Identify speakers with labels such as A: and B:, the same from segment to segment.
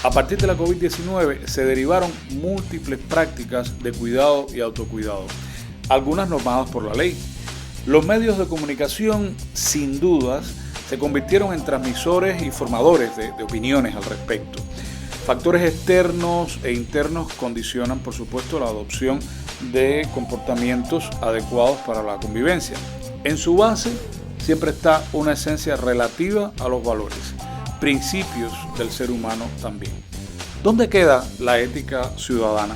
A: A partir de la COVID-19 se derivaron múltiples prácticas de cuidado y autocuidado, algunas normadas por la ley. Los medios de comunicación, sin dudas, se convirtieron en transmisores y formadores de opiniones al respecto. Factores externos e internos condicionan, por supuesto, la adopción de comportamientos adecuados para la convivencia. En su base siempre está una esencia relativa a los valores, principios del ser humano también. ¿Dónde queda la ética ciudadana?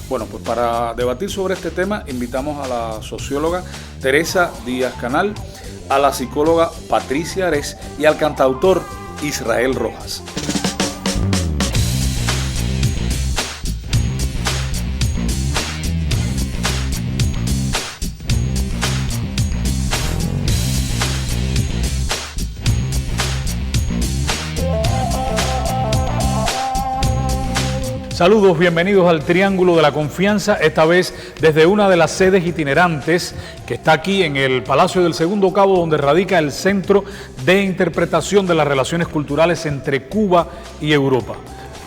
A: Bueno, pues para debatir sobre este tema invitamos a la socióloga Teresa Díaz Canal, a la psicóloga Patricia Ares y al cantautor Israel Rojas. Saludos, bienvenidos al Triángulo de la Confianza, esta vez desde una de las sedes itinerantes que está aquí en el Palacio del Segundo Cabo, donde radica el Centro de Interpretación de las Relaciones Culturales entre Cuba y Europa.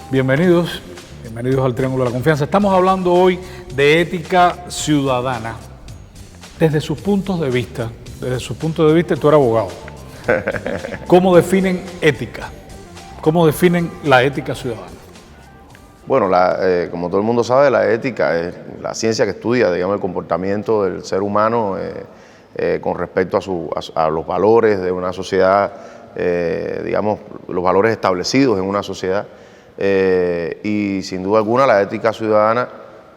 A: Bienvenidos al Triángulo de la Confianza. Estamos hablando hoy de ética ciudadana, desde sus puntos de vista. Desde su punto de vista, tú eres abogado. ¿Cómo definen ética? ¿Cómo definen la ética ciudadana?
B: Bueno, como todo el mundo sabe, la ética es la ciencia que estudia, digamos, el comportamiento del ser humano con respecto a los valores de una sociedad, digamos, los valores establecidos en una sociedad. Y sin duda alguna la ética ciudadana,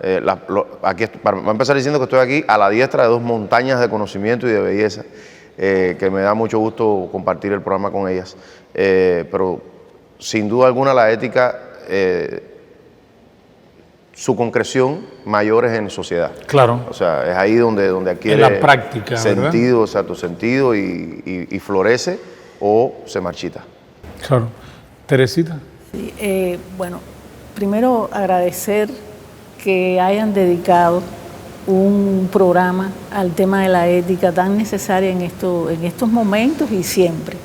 B: va a empezar diciendo que estoy aquí a la diestra de dos montañas de conocimiento y de belleza, que me da mucho gusto compartir el programa con ellas. Pero sin duda alguna la ética... su concreción mayor es en sociedad.
A: Claro.
B: O sea, es ahí donde adquiere
A: en la práctica,
B: sentido, o sea, tu sentido y florece o se marchita.
A: Claro. Teresita.
C: Sí, bueno, primero agradecer que hayan dedicado un programa al tema de la ética tan necesaria en estos momentos y siempre.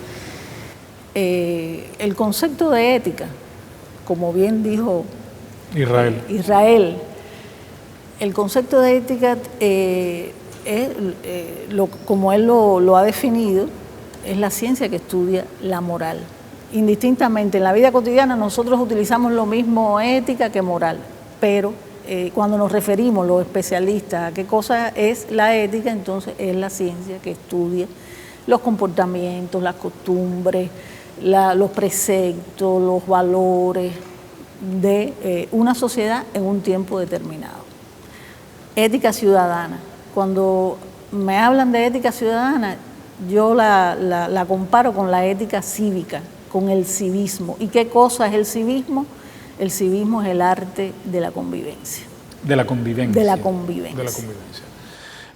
C: El concepto de ética, como bien dijo Israel, el concepto de ética, como él lo ha definido, es la ciencia que estudia la moral. Indistintamente, en la vida cotidiana nosotros utilizamos lo mismo ética que moral, pero cuando nos referimos los especialistas a qué cosa es la ética, entonces es la ciencia que estudia los comportamientos, las costumbres, los preceptos, los valores de una sociedad en un tiempo determinado. Ética ciudadana. Cuando me hablan de ética ciudadana, yo la comparo con la ética cívica, con el civismo. ¿Y qué cosa es el civismo? El civismo es el arte de la convivencia.
A: De la convivencia.
C: De la convivencia.
A: De la convivencia.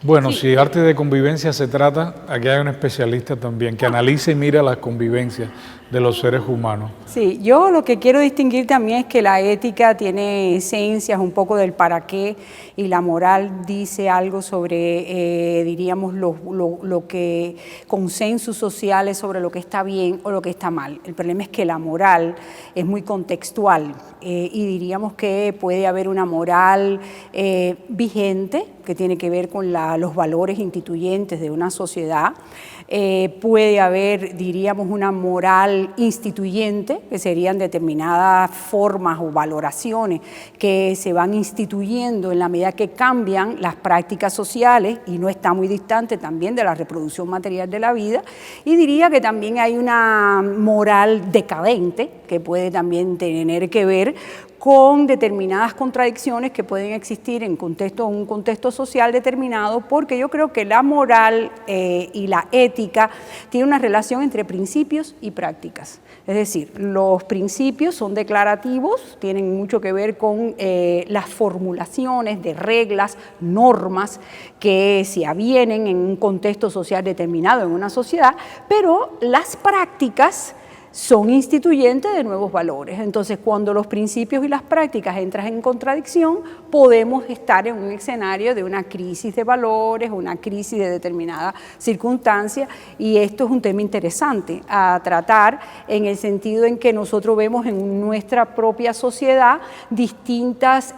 A: Bueno, sí. Si arte de convivencia se trata, aquí hay un especialista también que analiza y mira las convivencias de los seres humanos.
D: Sí, yo lo que quiero distinguir también es que la ética tiene esencias un poco del para qué y la moral dice algo sobre, diríamos, lo que consensos sociales sobre lo que está bien o lo que está mal. El problema es que la moral es muy contextual y diríamos que puede haber una moral vigente que tiene que ver con los valores instituyentes de una sociedad. Puede haber, diríamos, una moral instituyente, que serían determinadas formas o valoraciones que se van instituyendo en la medida que cambian las prácticas sociales, y no está muy distante también de la reproducción material de la vida. Y diría que también hay una moral decadente, que puede también tener que ver con determinadas contradicciones que pueden existir en un contexto social determinado, porque yo creo que la moral y la ética tienen una relación entre principios y prácticas. Es decir, los principios son declarativos, tienen mucho que ver con las formulaciones de reglas, normas que se avienen en un contexto social determinado, en una sociedad, pero las prácticas son instituyentes de nuevos valores. Entonces, cuando los principios y las prácticas entran en contradicción, podemos estar en un escenario de una crisis de valores, una crisis de determinada circunstancia, y esto es un tema interesante a tratar en el sentido en que nosotros vemos en nuestra propia sociedad distintas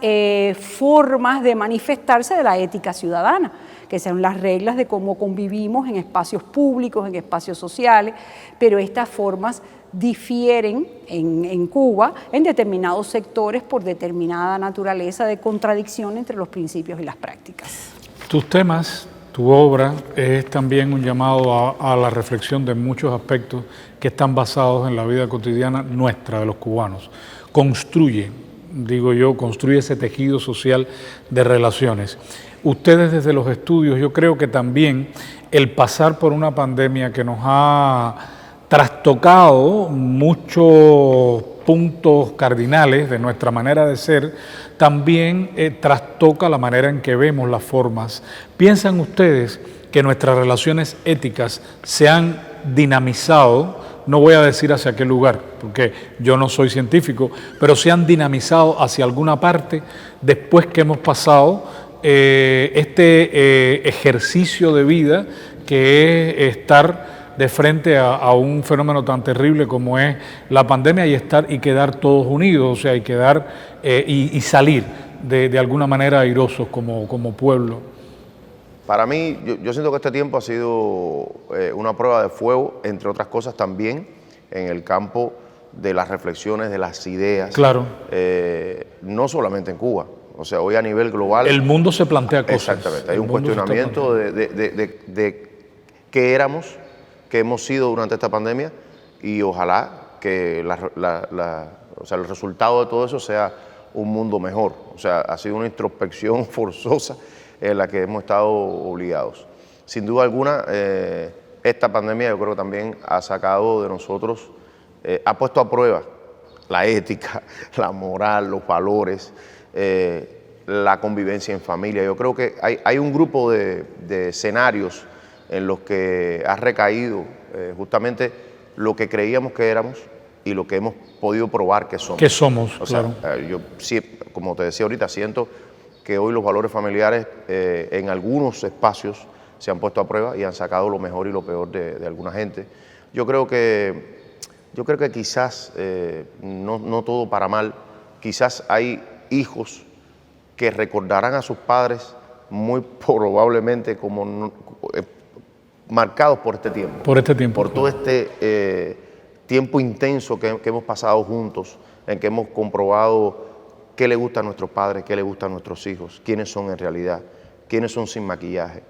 D: formas de manifestarse de la ética ciudadana, que sean las reglas de cómo convivimos en espacios públicos, en espacios sociales, pero estas formas difieren en Cuba en determinados sectores por determinada naturaleza de contradicción entre los principios y las prácticas.
A: Tus temas, tu obra es también un llamado a la reflexión de muchos aspectos que están basados en la vida cotidiana nuestra, de los cubanos. Construye, digo yo, construye ese tejido social de relaciones. Ustedes desde los estudios, yo creo que también el pasar por una pandemia que nos ha trastocado muchos puntos cardinales de nuestra manera de ser, también trastoca la manera en que vemos las formas. ¿Piensan ustedes que nuestras relaciones éticas se han dinamizado? No voy a decir hacia qué lugar, porque yo no soy científico, pero se han dinamizado hacia alguna parte después que hemos pasado este ejercicio de vida que es estar de frente a un fenómeno tan terrible como es la pandemia y quedar todos unidos, o sea, y quedar y salir de alguna manera airosos como pueblo.
B: Para mí, yo siento que este tiempo ha sido una prueba de fuego, entre otras cosas también, en el campo de las reflexiones, de las ideas.
A: Claro.
B: No solamente en Cuba, o sea, hoy a nivel global.
A: El mundo se plantea cosas.
B: Exactamente, hay un cuestionamiento de qué éramos, qué hemos sido durante esta pandemia, y ojalá que o sea, el resultado de todo eso sea un mundo mejor. O sea, ha sido una introspección forzosa en la que hemos estado obligados. Sin duda alguna, esta pandemia yo creo que también ha sacado de nosotros, ha puesto a prueba la ética, la moral, los valores, la convivencia en familia. Yo creo que hay un grupo de escenarios en los que ha recaído justamente lo que creíamos que éramos y lo que hemos podido probar que somos.
A: Que somos,
B: o sea,
A: claro.
B: Yo sí, como te decía ahorita, siento que hoy los valores familiares en algunos espacios se han puesto a prueba y han sacado lo mejor y lo peor de alguna gente. Yo creo que quizás, no todo para mal, quizás hay hijos que recordarán a sus padres muy probablemente como marcados por este tiempo.
A: Por este tiempo.
B: Por todo este tiempo intenso que hemos pasado juntos, en que hemos comprobado qué le gusta a nuestros padres, qué le gusta a nuestros hijos, quiénes son en realidad, quiénes son sin maquillaje,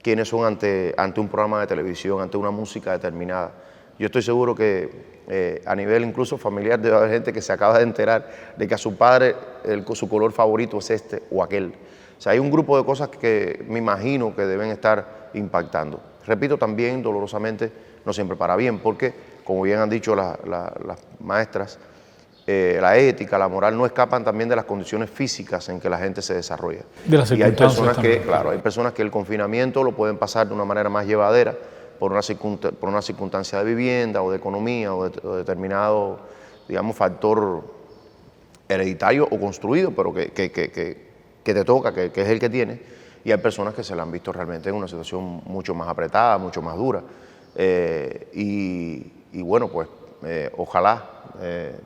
B: quiénes son ante un programa de televisión, ante una música determinada. Yo estoy seguro que a nivel incluso familiar debe haber gente que se acaba de enterar de que a su padre su color favorito es este o aquel. O sea, hay un grupo de cosas que me imagino que deben estar impactando. Repito, también dolorosamente no siempre para bien, porque como bien han dicho las maestras, la ética, la moral no escapan también de las condiciones físicas en que la gente se desarrolla.
A: De las circunstancias.
B: Y hay personas
A: también.
B: claro, hay personas que el confinamiento lo pueden pasar de una manera más llevadera por una circunstancia de vivienda o de economía o de determinado, digamos, factor hereditario o construido, pero que te toca, que es el que tiene. Y hay personas que se la han visto realmente en una situación mucho más apretada, mucho más dura. Y bueno, pues ojalá,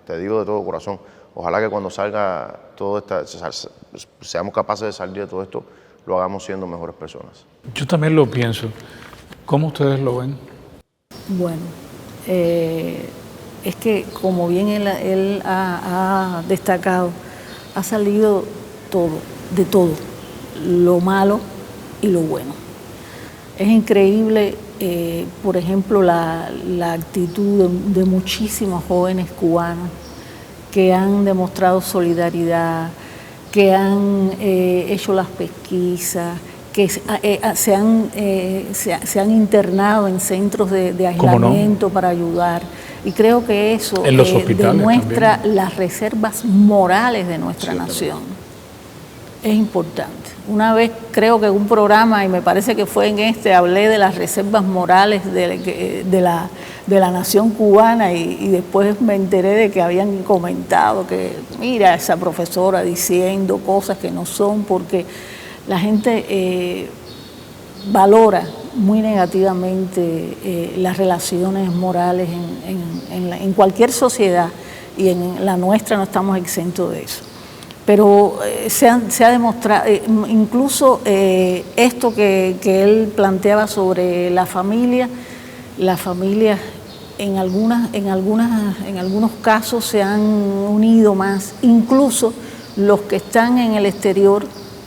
B: te digo de todo corazón, ojalá que cuando salga todo esto, seamos capaces de salir de todo esto, lo hagamos siendo mejores personas.
A: Yo también lo pienso. ¿Cómo ustedes lo ven?
C: Bueno, es que como bien él ha destacado, ha salido todo, de todo, lo malo y lo bueno. Es increíble, por ejemplo, la actitud de muchísimos jóvenes cubanos que han demostrado solidaridad, que han hecho las pesquisas, que se han internado en centros de aislamiento para ayudar. Y creo que eso demuestra también las reservas morales de nuestra nación. Es importante. Una vez creo que en un programa, y me parece que fue en hablé de las reservas morales de de la nación cubana y después me enteré de que habían comentado que mira esa profesora diciendo cosas que no son, porque la gente valora muy negativamente las relaciones morales en cualquier sociedad, y en la nuestra no estamos exentos de eso. Pero se ha demostrado, incluso esto que él planteaba sobre la familia en algunos casos se han unido más, incluso los que están en el exterior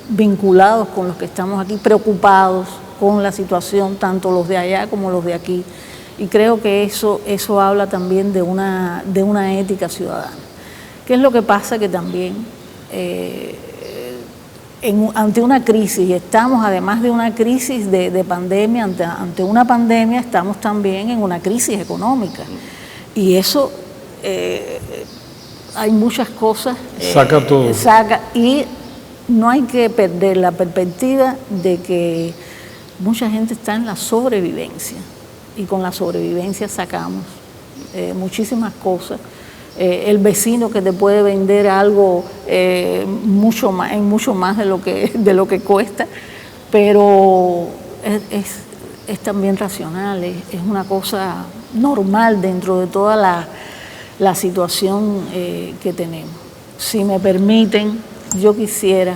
C: vinculados con los que estamos aquí, preocupados con la situación, tanto los de allá como los de aquí. Y creo que eso habla también de una ética ciudadana. ¿Qué es lo que pasa? Que también ante una crisis, y estamos además de una crisis de pandemia, ante una pandemia estamos también en una crisis económica. Y eso, hay muchas cosas.
A: Saca todo.
C: Y no hay que perder la perspectiva de que mucha gente está en la sobrevivencia. Y con la sobrevivencia sacamos muchísimas cosas. El vecino que te puede vender algo mucho más de lo que cuesta, pero es también racional, es una cosa normal dentro de toda la situación que tenemos. Si me permiten, yo quisiera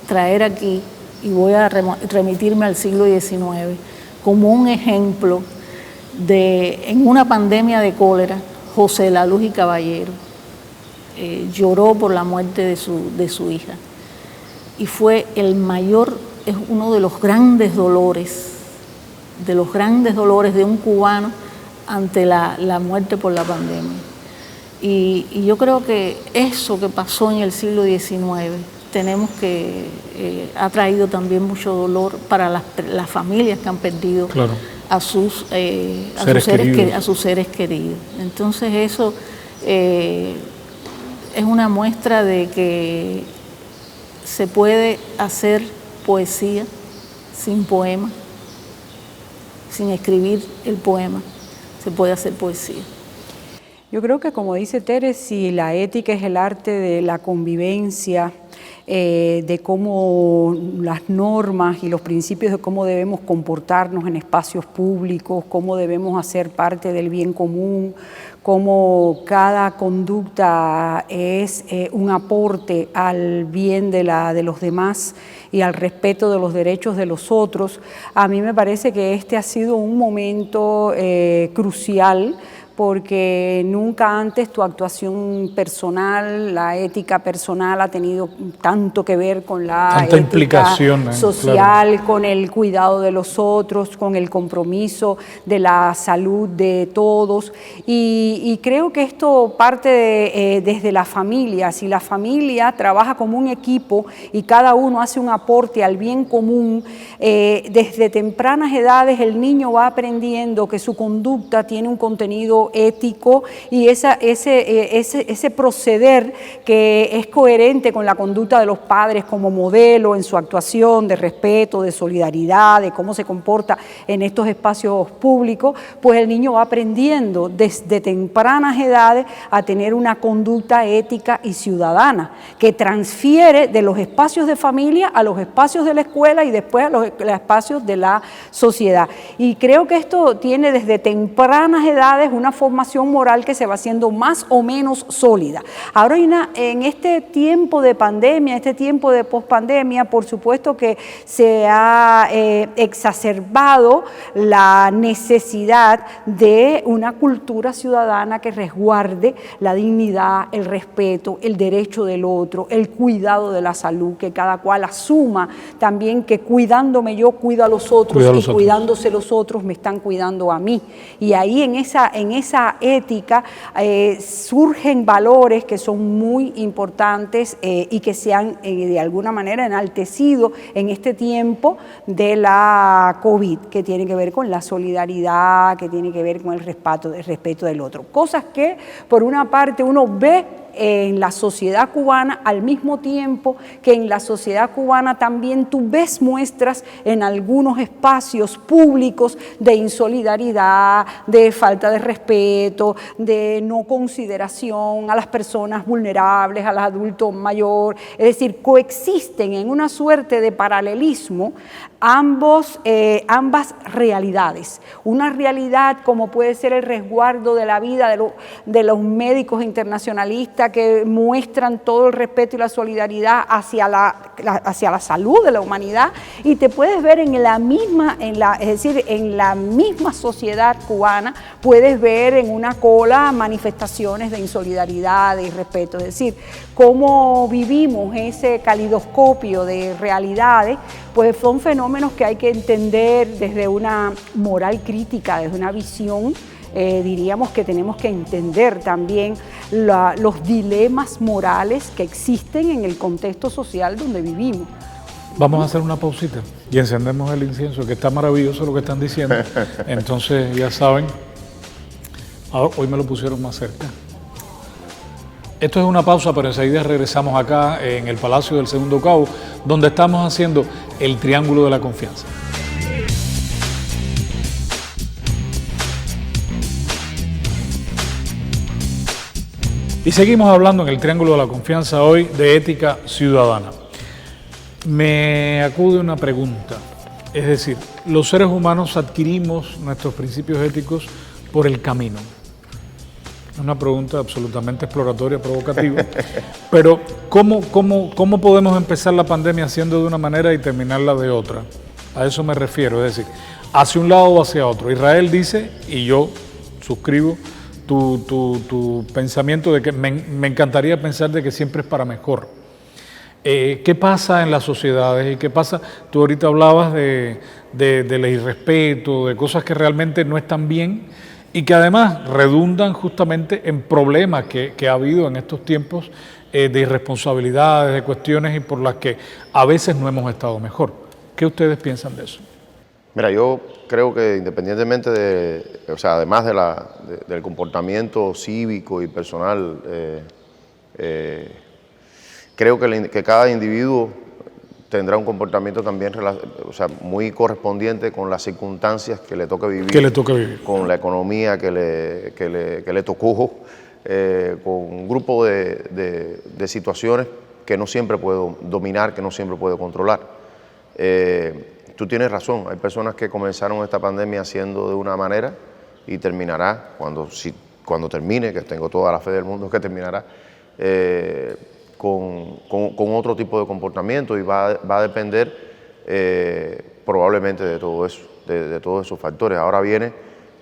C: traer aquí, y voy a remitirme al siglo XIX, como un ejemplo en una pandemia de cólera, José de la Luz y Caballero lloró por la muerte de su hija, y fue es uno de los grandes dolores de un cubano ante la muerte por la pandemia. Y yo creo que eso que pasó en el siglo XIX ha traído también mucho dolor para las familias que han perdido, claro, a sus seres queridos. Entonces eso es una muestra de que se puede hacer poesía sin poema, sin escribir el poema, se puede hacer poesía.
D: Yo creo que, como dice Tere, si la ética es el arte de la convivencia, de cómo las normas y los principios de cómo debemos comportarnos en espacios públicos, cómo debemos hacer parte del bien común, cómo cada conducta es un aporte al bien de los demás y al respeto de los derechos de los otros. A mí me parece que este ha sido un momento crucial, porque nunca antes tu actuación personal, la ética personal ha tenido tanto que ver con la
A: tanta
D: ética
A: implicación
D: social,
A: claro,
D: con el cuidado de los otros, con el compromiso de la salud de todos. Y creo que esto parte desde la familia. Si la familia trabaja como un equipo y cada uno hace un aporte al bien común, desde tempranas edades el niño va aprendiendo que su conducta tiene un contenido ético, y ese proceder que es coherente con la conducta de los padres como modelo en su actuación de respeto, de solidaridad, de cómo se comporta en estos espacios públicos, pues el niño va aprendiendo desde tempranas edades a tener una conducta ética y ciudadana que transfiere de los espacios de familia a los espacios de la escuela y después a los espacios de la sociedad. Y creo que esto tiene desde tempranas edades una formación moral que se va haciendo más o menos sólida. Ahora en este tiempo de pandemia, este tiempo de pospandemia, por supuesto que se ha exacerbado la necesidad de una cultura ciudadana que resguarde la dignidad, el respeto, el derecho del otro, el cuidado de la salud, que cada cual asuma también que cuidándome yo cuido a los otros, cuidándose los otros me están cuidando a mí. Y ahí en esa ética surgen valores que son muy importantes y que se han de alguna manera enaltecido en este tiempo de la COVID, que tiene que ver con la solidaridad, que tiene que ver con el respeto del otro. Cosas que por una parte uno ve en la sociedad cubana, al mismo tiempo que en la sociedad cubana también tú ves muestras en algunos espacios públicos de insolidaridad, de falta de respeto, de no consideración a las personas vulnerables, a los adultos mayores. Es decir, coexisten en una suerte de paralelismo ambas realidades. Una realidad como puede ser el resguardo de la vida de los médicos internacionalistas que muestran todo el respeto y la solidaridad hacia la salud de la humanidad, y te puedes ver en la misma sociedad cubana, puedes ver en una cola manifestaciones de insolidaridad, de irrespeto. Es decir, cómo vivimos ese calidoscopio de realidades, pues son fenómenos que hay que entender desde una moral crítica, desde una visión. Diríamos que tenemos que entender también los dilemas morales que existen en el contexto social donde vivimos.
A: Vamos a hacer una pausita y encendemos el incienso, que está maravilloso lo que están diciendo. Entonces, ya saben, hoy me lo pusieron más cerca. Esto es una pausa, pero enseguida regresamos acá en el Palacio del Segundo Cabo, donde estamos haciendo el Triángulo de la Confianza. Y seguimos hablando en el Triángulo de la Confianza hoy de ética ciudadana. Me acude una pregunta, es decir, los seres humanos adquirimos nuestros principios éticos por el camino. Una pregunta absolutamente exploratoria, provocativa, pero ¿cómo podemos empezar la pandemia haciendo de una manera y terminarla de otra? A eso me refiero, es decir, hacia un lado o hacia otro. Israel dice, y yo suscribo tu pensamiento de que me encantaría pensar de que siempre es para mejor. ¿Qué pasa en las sociedades? ¿Y qué pasa? Tú ahorita hablabas del irrespeto, de cosas que realmente no están bien y que además redundan justamente en problemas que ha habido en estos tiempos de irresponsabilidades, de cuestiones y por las que a veces no hemos estado mejor. ¿Qué ustedes piensan de eso?
B: Mira, yo creo que independientemente además del comportamiento cívico y personal, creo que cada individuo tendrá un comportamiento también muy correspondiente con las circunstancias que le toque vivir. Con la economía que le tocó, con un grupo de situaciones que no siempre puedo dominar, que no siempre puedo controlar. Tú tienes razón, hay personas que comenzaron esta pandemia haciendo de una manera y terminará, cuando termine, que tengo toda la fe del mundo que terminará, con otro tipo de comportamiento, y va a depender probablemente de todo eso, de todos esos factores. Ahora viene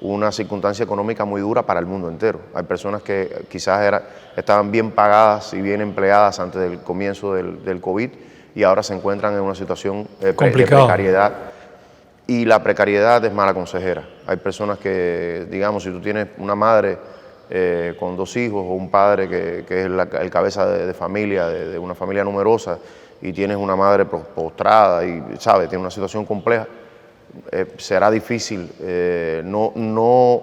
B: una circunstancia económica muy dura para el mundo entero. Hay personas que quizás estaban bien pagadas y bien empleadas antes del comienzo del COVID y ahora se encuentran en una situación de precariedad. Y la precariedad es mala consejera. Hay personas que, digamos, si tú tienes una madre con 2 hijos o un padre que es el cabeza de familia, de una familia numerosa, y tienes una madre postrada y, ¿sabes?, tiene una situación compleja, será difícil no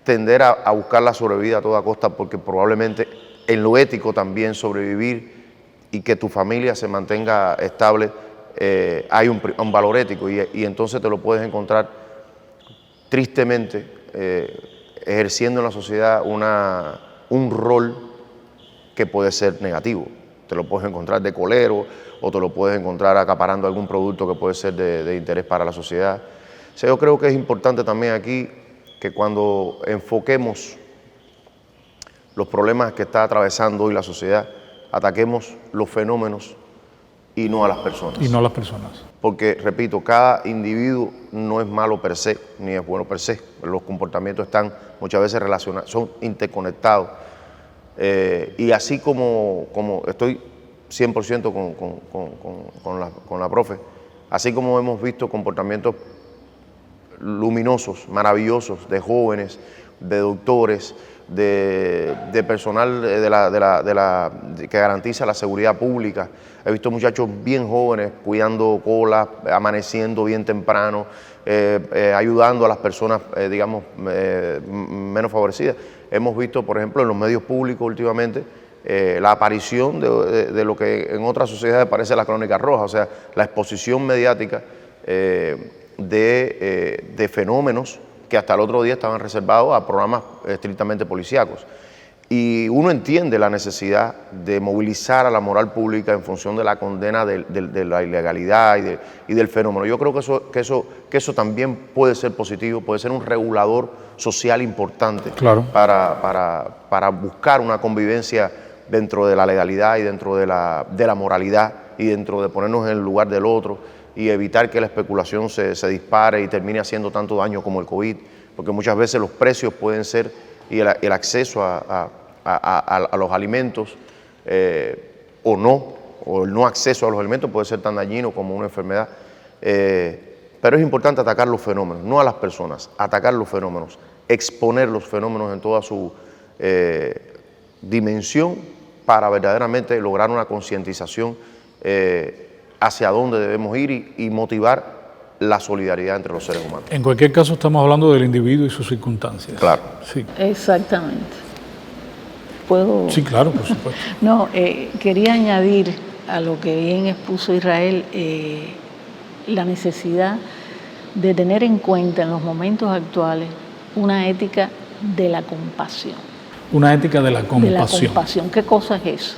B: tender a buscar la sobrevida a toda costa, porque probablemente en lo ético también sobrevivir y que tu familia se mantenga estable, hay un valor ético, y entonces te lo puedes encontrar tristemente ejerciendo en la sociedad un rol que puede ser negativo. Te lo puedes encontrar de colero o te lo puedes encontrar acaparando algún producto que puede ser de interés para la sociedad. O sea, yo creo que es importante también aquí que cuando enfoquemos los problemas que está atravesando hoy la sociedad, ataquemos los fenómenos y no a las personas.
A: Y no a las personas.
B: Porque, repito, cada individuo no es malo per se, ni es bueno per se. Los comportamientos están muchas veces relacionados, son interconectados. Y así como estoy 100% con la profe, así como hemos visto comportamientos luminosos, maravillosos, de jóvenes, de doctores, de personal que garantiza la seguridad pública. He visto muchachos bien jóvenes cuidando colas, amaneciendo bien temprano, ayudando a las personas, digamos, menos favorecidas. hemos visto, por ejemplo, en los medios públicos últimamente, la aparición de lo que en otras sociedades parece la crónica roja, o sea, la exposición mediática de fenómenos que hasta el otro día estaban reservados a programas estrictamente policíacos. Y uno entiende la necesidad de movilizar a la moral pública en función de la condena de la ilegalidad y del fenómeno. Yo creo que eso también puede ser positivo, puede ser un regulador social importante,
A: claro,
B: para buscar una convivencia dentro de la legalidad y dentro de la moralidad y dentro de ponernos en el lugar del otro y evitar que la especulación se dispare y termine haciendo tanto daño como el COVID, porque muchas veces los precios pueden ser y el acceso a los alimentos o el no acceso a los alimentos puede ser tan dañino como una enfermedad. Pero es importante atacar los fenómenos, no a las personas, atacar los fenómenos, exponer los fenómenos en toda su dimensión para verdaderamente lograr una concientización hacia dónde debemos ir y motivar la solidaridad entre los seres humanos.
A: En cualquier caso estamos hablando del individuo y sus circunstancias.
B: Claro.
A: Sí.
C: Exactamente. ¿Puedo?
A: Sí, claro, por supuesto.
C: No, quería añadir a lo que bien expuso Israel, la necesidad de tener en cuenta en los momentos actuales una ética de la compasión.
A: Una ética de la compasión.
C: De la compasión. ¿Qué cosa es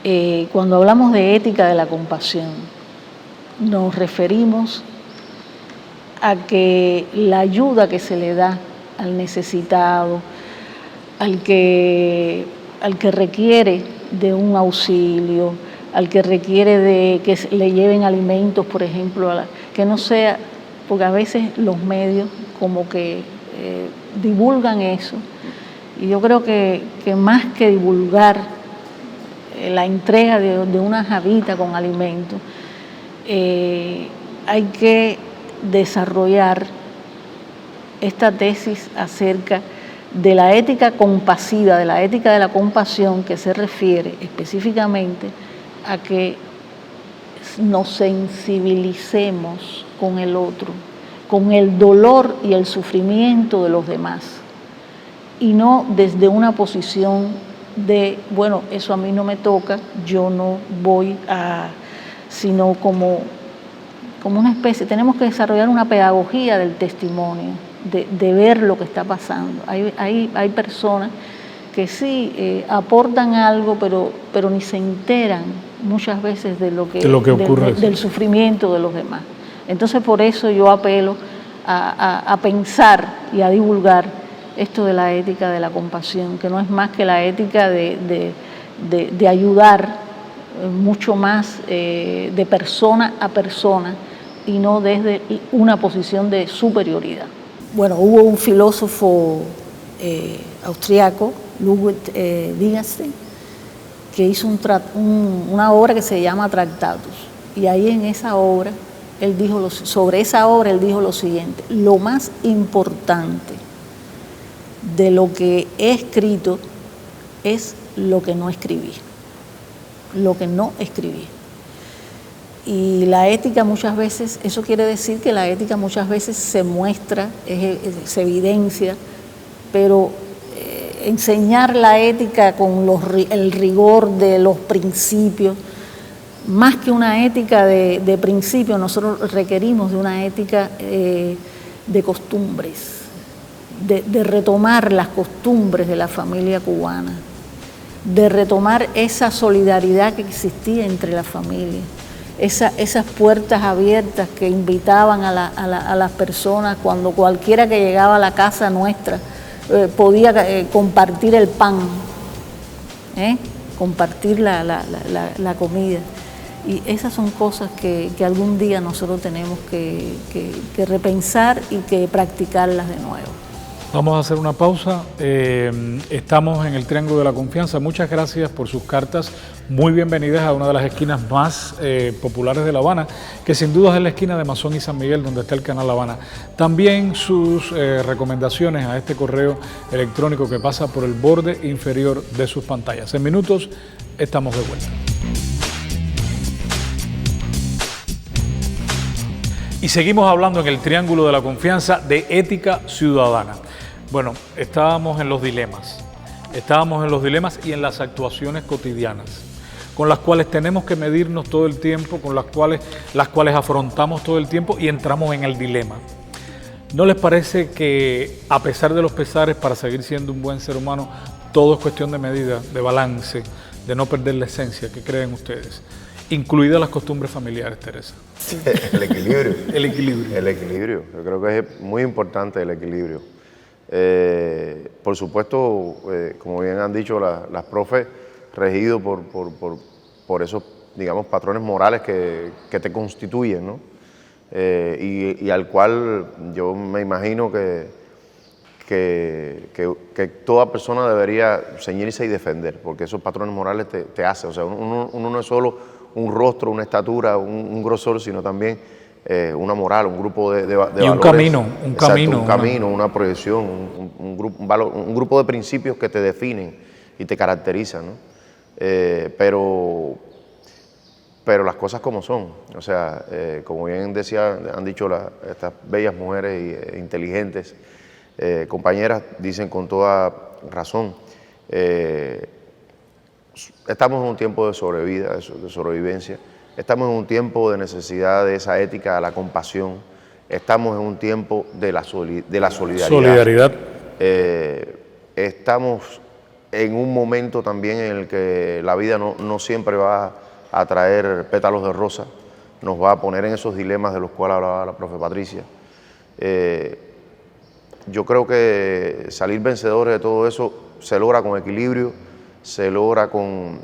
C: eso? Cuando hablamos de ética de la compasión, nos referimos a que la ayuda que se le da al necesitado, al que requiere de un auxilio, al que requiere de que le lleven alimentos, por ejemplo, que no sea, porque a veces los medios como que divulgan eso, y yo creo que más que divulgar la entrega de una jabita con alimentos, hay que desarrollar esta tesis acerca de la ética compasiva, de la ética de la compasión, que se refiere específicamente a que nos sensibilicemos con el otro, con el dolor y el sufrimiento de los demás, y no desde una posición de, bueno, eso a mí no me toca, yo no voy a, sino como una especie, tenemos que desarrollar una pedagogía del testimonio, de ver lo que está pasando. Hay personas que sí aportan algo, pero ni se enteran muchas veces de lo que ocurre, del sufrimiento de los demás. Entonces por eso yo apelo a pensar y a divulgar esto de la ética de la compasión, que no es más que la ética de ayudar mucho más de persona a persona y no desde una posición de superioridad. Bueno, hubo un filósofo austriaco, Ludwig Wittgenstein, que hizo una obra que se llama Tractatus, y ahí en esa obra, sobre esa obra él dijo lo siguiente: lo más importante de lo que he escrito es lo que no escribí. Lo que no escribí. Y la ética muchas veces, eso quiere decir que la ética muchas veces se muestra, se evidencia, pero enseñar la ética con el rigor de los principios, más que una ética de principios, nosotros requerimos de una ética de costumbres, de retomar las costumbres de la familia cubana, de retomar esa solidaridad que existía entre las familias, esas puertas abiertas que invitaban a las personas cuando cualquiera que llegaba a la casa nuestra podía compartir el pan, compartir la comida. Y esas son cosas que algún día nosotros tenemos que repensar y que practicarlas de nuevo.
A: Vamos a hacer una pausa. Estamos en el Triángulo de la Confianza. Muchas gracias por sus cartas. Muy bienvenidas a una de las esquinas más populares de La Habana, que sin duda es la esquina de Mazón y San Miguel, donde está el Canal La Habana. También sus recomendaciones a este correo electrónico que pasa por el borde inferior de sus pantallas. En minutos estamos de vuelta. Y seguimos hablando en el Triángulo de la Confianza de ética ciudadana. Bueno, estábamos en los dilemas y en las actuaciones cotidianas, con las cuales tenemos que medirnos todo el tiempo, con las cuales afrontamos todo el tiempo y entramos en el dilema. ¿No les parece que, a pesar de los pesares, para seguir siendo un buen ser humano, todo es cuestión de medida, de balance, de no perder la esencia? ¿Qué creen ustedes? Incluidas las costumbres familiares, Teresa.
B: Sí. El equilibrio.
A: El equilibrio.
B: El equilibrio. Yo creo que es muy importante el equilibrio. Por supuesto, como bien han dicho las profes, regido por esos, digamos, patrones morales que te constituyen, ¿no? Y al cual yo me imagino que toda persona debería ceñirse y defender, porque esos patrones morales te hacen. O sea, uno no es solo un rostro, una estatura, un grosor, sino también una moral, un grupo de valores.
A: Y un camino,
B: una proyección, un grupo de principios que te definen y te caracterizan, ¿no? Pero las cosas como son, o sea, como bien han dicho estas bellas mujeres inteligentes, compañeras, dicen con toda razón, estamos en un tiempo de sobrevida, de sobrevivencia, estamos en un tiempo de necesidad de esa ética, de la compasión, estamos en un tiempo de la solidaridad. Estamos en un momento también en el que la vida no siempre va a traer pétalos de rosa, nos va a poner en esos dilemas de los cuales hablaba la profe Patricia. Yo creo que salir vencedores de todo eso se logra con equilibrio, se logra con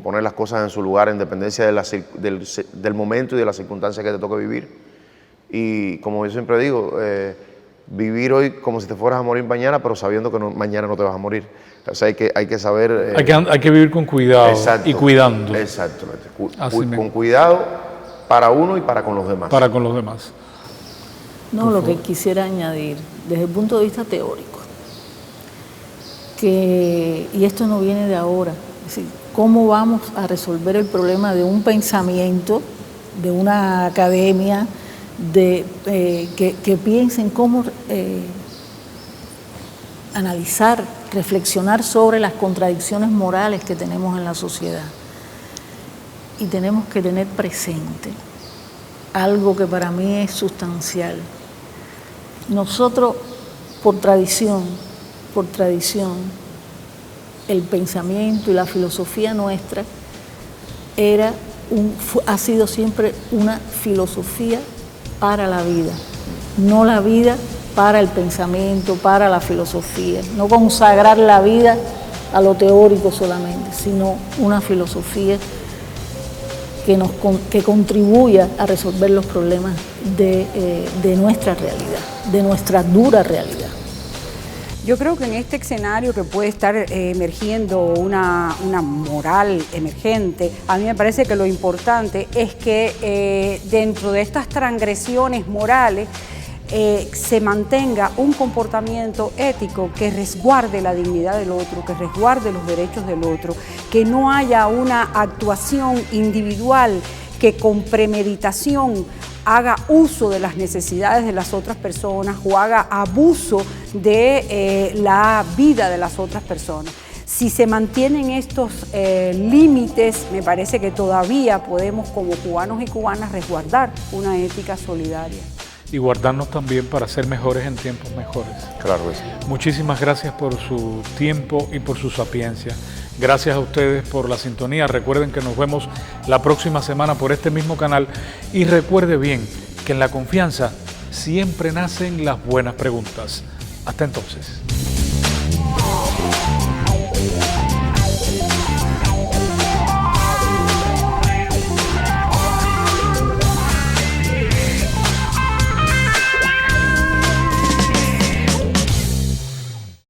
B: poner las cosas en su lugar en dependencia del momento y de las circunstancias que te toque vivir. Y como yo siempre digo, vivir hoy como si te fueras a morir mañana, pero sabiendo que mañana no te vas a morir. O sea, hay que saber...
A: hay que vivir con cuidado.
B: Exacto,
A: y cuidando.
B: Exactamente. Con cuidado para uno y para con los demás.
A: Para con los demás.
C: No, lo que quisiera añadir, desde el punto de vista teórico, y esto no viene de ahora, es decir, ¿cómo vamos a resolver el problema de un pensamiento, de una academia, que piensen cómo analizar, reflexionar sobre las contradicciones morales que tenemos en la sociedad? Y tenemos que tener presente algo que para mí es sustancial. Nosotros, por tradición, el pensamiento y la filosofía nuestra ha sido siempre una filosofía para la vida, no la vida para el pensamiento, para la filosofía, no consagrar la vida a lo teórico solamente, sino una filosofía que contribuya a resolver los problemas de nuestra realidad, de nuestra dura realidad.
D: Yo creo que en este escenario que puede estar emergiendo una moral emergente, a mí me parece que lo importante es que dentro de estas transgresiones morales se mantenga un comportamiento ético que resguarde la dignidad del otro, que resguarde los derechos del otro, que no haya una actuación individual que con premeditación haga uso de las necesidades de las otras personas o haga abuso de la vida de las otras personas. Si se mantienen estos límites, me parece que todavía podemos, como cubanos y cubanas, resguardar una ética solidaria.
A: Y guardarnos también para ser mejores en tiempos mejores.
B: Claro que sí.
A: Muchísimas gracias por su tiempo y por su sapiencia. Gracias a ustedes por la sintonía. Recuerden que nos vemos la próxima semana por este mismo canal. Y recuerde bien que en la confianza siempre nacen las buenas preguntas. Hasta entonces.